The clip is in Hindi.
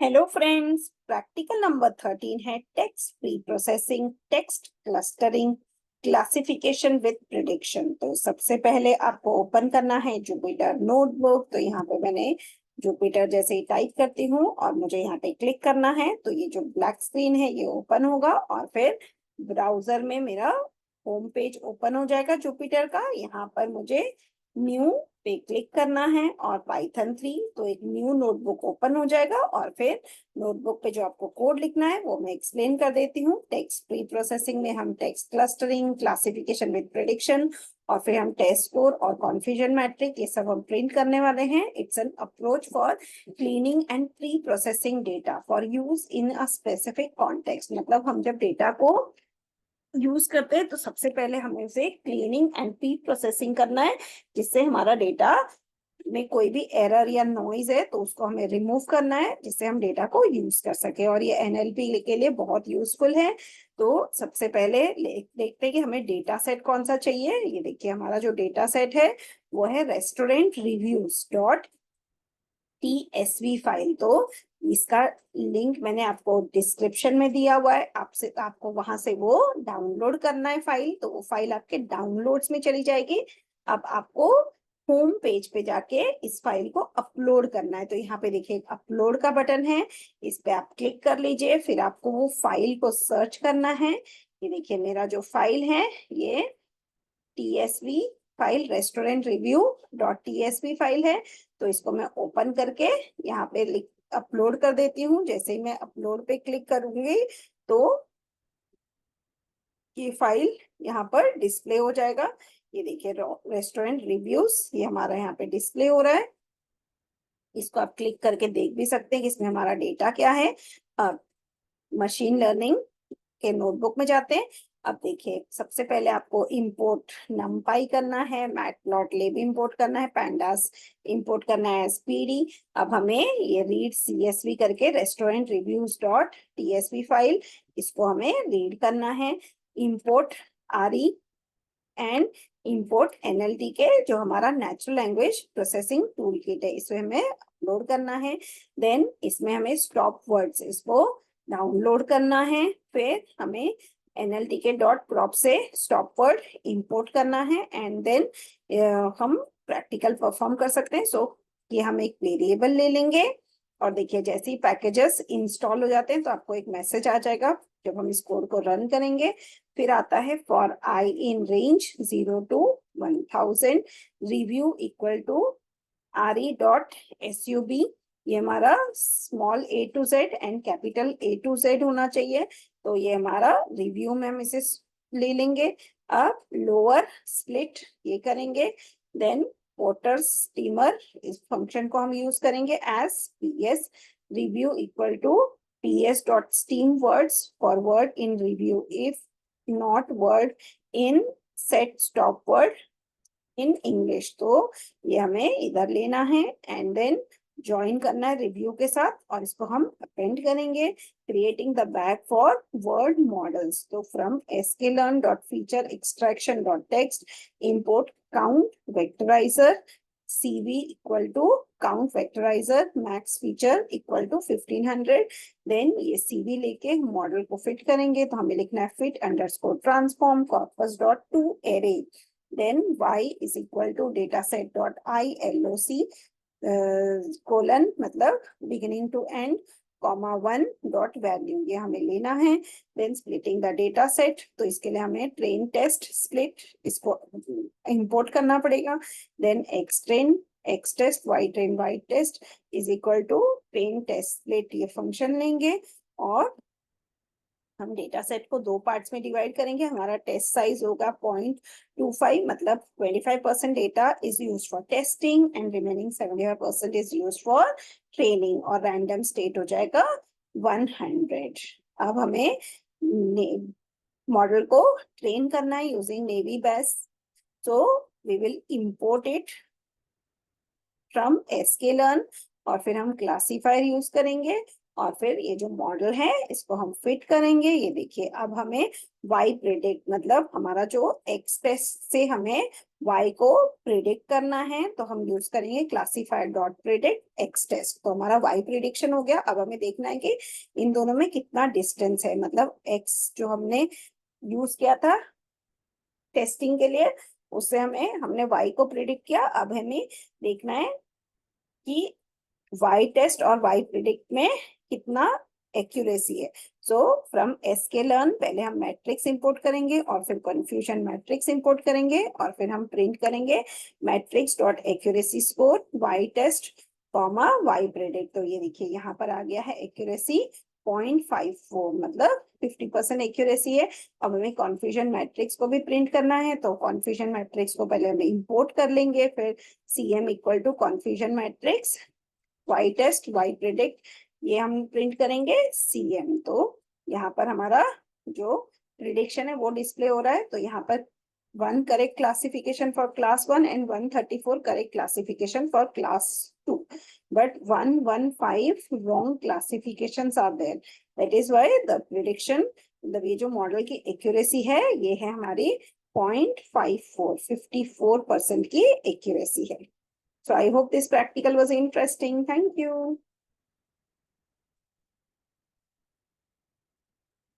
हेलो फ्रेंड्स, प्रैक्टिकल नंबर 13 है text pre processing, text clustering, classification with prediction. तो सबसे पहले आपको ओपन करना है जुपिटर नोटबुक। तो यहाँ पे मैंने जुपिटर जैसे ही टाइप करती हूँ और मुझे यहाँ पे क्लिक करना है तो ये जो ब्लैक स्क्रीन है ये ओपन होगा और फिर ब्राउजर में मेरा होम पेज ओपन हो जाएगा जुपिटर का। यहाँ पर मुझे न्यू पे क्लिक करना है और पाइथन 3, तो एक न्यू नोटबुक ओपन हो जाएगा और फिर नोटबुक पे जो आपको कोड लिखना है वो मैं एक्सप्लेन कर देती हूँ। टेक्स्ट प्री प्रोसेसिंग में हम text clustering, classification with prediction और फिर हम टेस्ट स्कोर और कॉन्फ्यूजन मैट्रिक ये सब हम प्रिंट करने वाले हैं। It's an approach for cleaning and pre processing data for use in a specific context. मतलब हम जब डेटा को यूज करते हैं तो सबसे पहले हमें उसे क्लीनिंग एंड प्री प्रोसेसिंग करना है, जिससे हमारा डेटा में कोई भी एरर या नॉइज है तो उसको हमें रिमूव करना है, जिससे हम डेटा को यूज कर सके और ये एनएलपी के लिए बहुत यूजफुल है। तो सबसे पहले देखते हैं कि हमें डेटा सेट कौन सा चाहिए। ये देखिए हमारा जो डेटा सेट है वो है restaurant reviews dot TSV file. तो इसका लिंक मैंने आपको डिस्क्रिप्शन में दिया हुआ है, आपको वहां से वो डाउनलोड करना है फाइल। तो वो फाइल आपके डाउनलोड्स में चली जाएगी। अब आपको होम पेज पे जाके इस फाइल को अपलोड करना है। तो यहाँ पे देखिए अपलोड का बटन है, इस पे आप क्लिक कर लीजिए। फिर आपको वो फाइल को सर्च करना है। ये देखिए मेरा जो फाइल है ये TSV file restaurant review dot TSV file है। तो इसको मैं ओपन करके यहाँ पे अपलोड कर देती हूँ। जैसे ही मैं अपलोड पे क्लिक करूंगी तो ये फाइल यहाँ पर डिस्प्ले हो जाएगा। ये देखिए रेस्टोरेंट रिव्यूज ये हमारा यहाँ पे डिस्प्ले हो रहा है। इसको आप क्लिक करके देख भी सकते हैं कि इसमें हमारा डेटा क्या है। मशीन लर्निंग के नोटबुक में जाते हैं। अब देखिए सबसे पहले आपको इंपोर्ट नमपाई करना है, मैटप्लॉटलिब इंपोर्ट करना है, पैंडास इंपोर्ट करना है, एसपीडी। अब हमें ये रीड CSV करके restaurant reviews dot TSV file इसको हमें रीड करना है। Import RE and import NLT के जो हमारा natural language processing tool kit है इसे हमें अपलोड करना है। देन इसमें हमें स्टॉप वर्ड्स इसको डाउनलोड करना है। फिर हमें NLT के डॉट प्रॉप से स्टॉप वर्ड इंपोर्ट करना है एंड देन हम प्रैक्टिकल परफॉर्म कर सकते हैं। सो ये हम एक वेरिएबल ले लेंगे और देखिए जैसे ही पैकेजेस इंस्टॉल हो जाते हैं तो आपको एक मैसेज आ जाएगा जब हम इस कोड को रन करेंगे। फिर आता है for I in range 0 to 1000 review equal to RE.SUB। ये हमारा small A to Z and capital A to Z होना चाहिए। तो ये हमारा रिव्यू में हम इसे ले लेंगे। अब लोअर स्प्लिट ये करेंगे। देन पोर्टर स्टीमर इस फंक्शन को हम यूज करेंगे as PS review equal to PS.steam words for word in review if not word in set stop word in English. तो ये हमें इधर लेना है एंड देन ज्वाइन करना है रिव्यू के साथ और इसको हम अपेंड करेंगे। Creating the bag for word models. तो from sklearn dot feature extraction dot text import count vectorizer CV equal to count vectorizer max feature equal to 1500। Then ये CV लेके मॉडल को फिट करेंगे तो हमें लिखना है fit underscore transform corpus dot to array. then y is equal to dataset dot ILOC colon मतलब beginning to end comma 1 dot value ये हमें लेना है। Then splitting the data set. तो इसके लिए हमें ट्रेन टेस्ट स्प्लिट इसको इंपोर्ट करना पड़ेगा। Then x test y train y test is equal to train test split ये फंक्शन लेंगे और हम डेटा सेट को दो पार्ट्स में डिवाइड करेंगे। हमारा टेस्ट साइज होगा 0.25 मतलब 25% data is used for testing and remaining 75% is used for training और रैंडम स्टेट हो जाएगा 100। अब हमें मॉडल को ट्रेन करना है using naive Bayes. So we will import it from sklearn और फिर हम क्लासीफायर यूज करेंगे और फिर ये जो मॉडल है इसको हम फिट करेंगे। ये देखिए अब हमें y प्रिडिक्ट मतलब हमारा जो x टेस्ट से हमें y को प्रिडिक्ट करना है तो हम यूज करेंगे classifier dot predict x test. तो हमारा y प्रिडिक्शन हो गया। अब हमें देखना है कि इन दोनों में कितना डिस्टेंस है, मतलब x जो हमने यूज किया था टेस्टिंग के लिए उससे हमने y को प्रिडिक्ट किया। अब हमें देखना है कि y टेस्ट और y प्रिडिक्ट में कितना एक्यूरेसी है। सो फ्रॉम sklearn पहले हम मैट्रिक्स इंपोर्ट करेंगे और फिर कन्फ्यूजन मैट्रिक्स इंपोर्ट करेंगे और फिर हम प्रिंट करेंगे metrics dot accuracy score y test comma y predict. तो ये देखिए यहाँ पर आ गया है एक्यूरेसी 0.54, मतलब 50% एक्यूरेसी है। अब हमें कॉन्फ्यूजन मैट्रिक्स को भी प्रिंट करना है तो कॉन्फ्यूजन मैट्रिक्स को पहले हम इंपोर्ट कर लेंगे, फिर cm equal to confusion matrix y test y predict ये हम प्रिंट करेंगे cm। तो यहाँ पर हमारा जो प्रिडिक्शन है वो डिस्प्ले हो रहा है। तो यहाँ पर 1 correct classification for class 1 and 134 correct classification for class 2, but 115 wrong classifications are there. That is why the prediction, मतलब ये जो मॉडल की एक्यूरेसी है ये है हमारी 0.54, 54% की एक्यूरेसी है। So I hope this practical was interesting. Thank you.